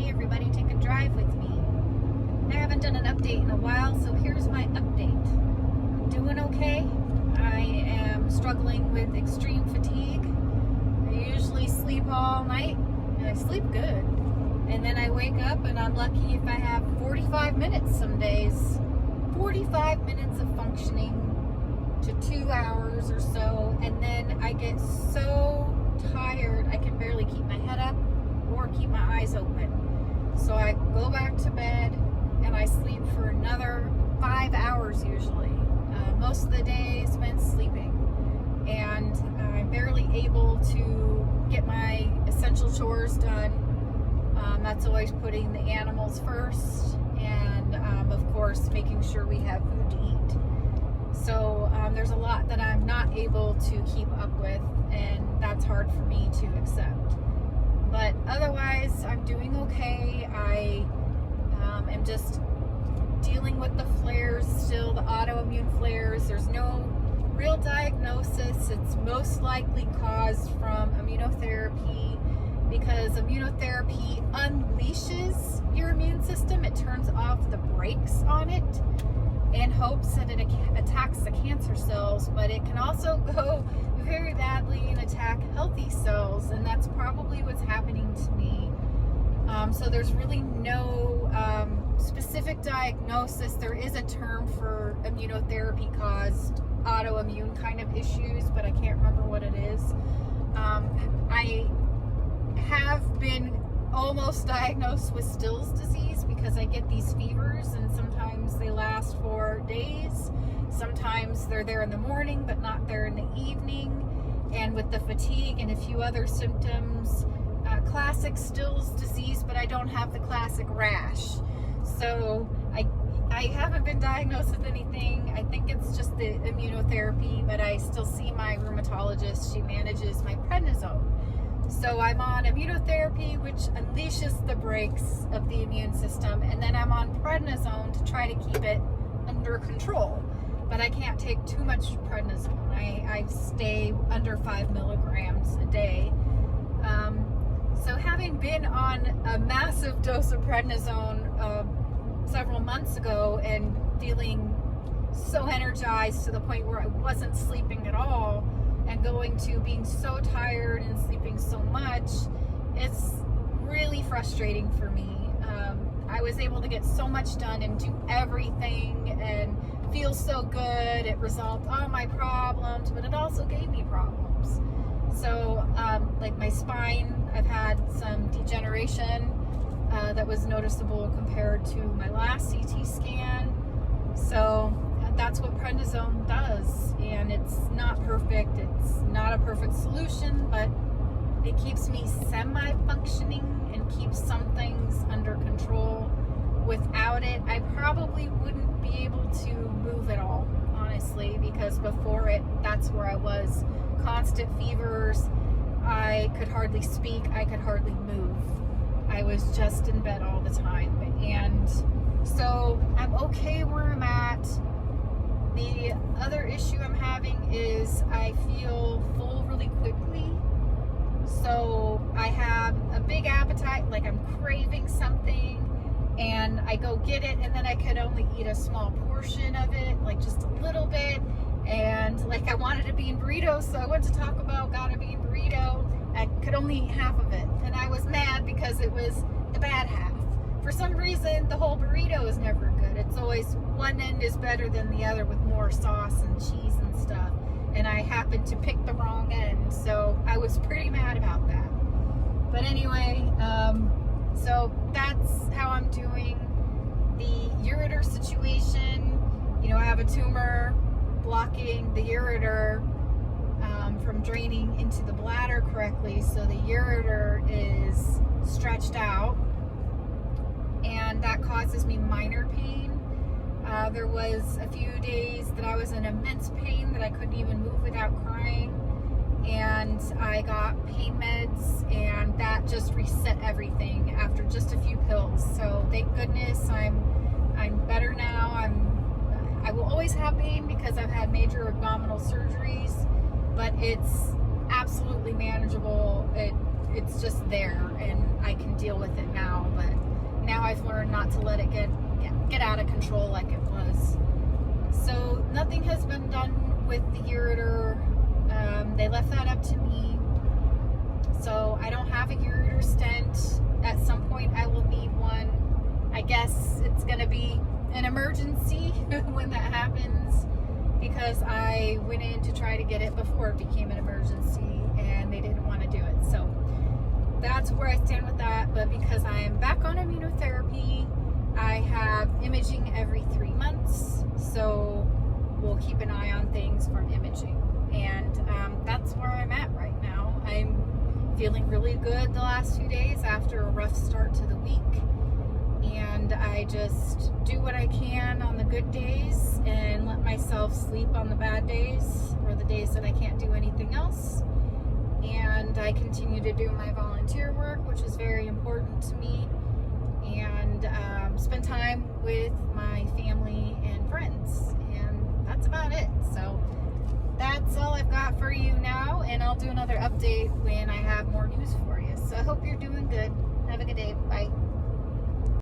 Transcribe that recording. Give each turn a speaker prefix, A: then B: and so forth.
A: Hey everybody, take a drive with me. I haven't done an update in a while, so here's my update. I'm doing okay. I am struggling with extreme fatigue. I usually sleep all night, and I sleep good. And then I wake up and I'm lucky if I have 45 minutes some days. 45 minutes of functioning to 2 hours or so, and then I get so tired I can barely keep my head up or keep my eyes open. So I go back to bed and I sleep for another 5 hours usually. Most of the day is spent sleeping, and I'm barely able to get my essential chores done. That's always putting the animals first, and of course making sure we have food to eat. So there's a lot that I'm not able to keep up with, and that's hard for me to accept. But otherwise, I'm doing okay. I am just dealing with the flares still, the autoimmune flares. There's no real diagnosis. It's most likely caused from immunotherapy, because immunotherapy unleashes your immune system. It turns off the brakes on it in hopes that it attacks the cancer cells, but it can also go very badly and attack healthy cells, and that's probably what's happening to me. So there's really no specific diagnosis. There is a term for immunotherapy caused autoimmune kind of issues, but I can't remember what it is. I have been almost diagnosed with Still's disease because I get these fevers, and sometimes they last for days. Sometimes they're there in the morning but not there in the evening. And with the fatigue and a few other symptoms, classic Still's disease, but I don't have the classic rash. So I haven't been diagnosed with anything. I think it's just the immunotherapy, but I still see my rheumatologist. She manages my prednisone. So I'm on immunotherapy, which unleashes the brakes of the immune system, and then I'm on prednisone to try to keep it under control. But I can't take too much prednisone. I stay under 5 milligrams a day. So having been on a massive dose of prednisone several months ago and feeling so energized to the point where I wasn't sleeping at all, and going to being so tired and sleeping so much, it's really frustrating for me. I was able to get so much done and do everything and feel so good. It resolved all my problems, but it also gave me problems. So like my spine, I've had some degeneration that was noticeable compared to my last CT scan. So that's what prednisone does, and it's not perfect. It's not a perfect solution, but it keeps me semi-functioning and keeps some things under control. Without it, I probably wouldn't be able to move at all, honestly, because before it, that's where I was. Constant fevers. I could hardly speak. I could hardly move. I was just in bed all the time, and so I'm okay where I'm at. The other issue I'm having is I feel full really quickly. So I have a big appetite, like I'm craving something, and I go get it, and then I could only eat a small portion of it, like just a little bit. And like I wanted a bean burrito, so I went to Taco Bell, got a bean burrito. I could only eat half of it, and I was mad because it was the bad half. For some reason, the whole burrito is never good. It's always one end is better than the other with more sauce and cheese and stuff. And I happened to pick the wrong end, so I was pretty mad about that. But anyway, so that's how I'm doing. The ureter situation, you know, I have a tumor blocking the ureter from draining into the bladder correctly, so the ureter is stretched out, and that causes me minor pain. There was a few days that I was in immense pain that I couldn't even move without crying, and I got pain meds, and that just reset everything after just a few pills. So thank goodness I'm better now. I will always have pain because I've had major abdominal surgeries, but it's absolutely manageable. It's just there, and I can deal with it now. But I've learned not to let it get out of control like it was. So nothing has been done with the ureter. They left that up to me. So I don't have a ureter stent. At some point I will need one. I guess it's going to be an emergency when that happens, because I went in to try to get it before it became an emergency and they didn't want to do it. So that's where I stand with that. But because I'm back on immunotherapy, I have imaging every 3 months. So we'll keep an eye on things from imaging. And that's where I'm at right now. I'm feeling really good the last 2 days after a rough start to the week. And I just do what I can on the good days and let myself sleep on the bad days, or the days that I can't do anything else. And I continue to do my volunteer work, which is very important to me, and spend time with my family and friends. And that's about it. So that's all I've got for you now, and I'll do another update when I have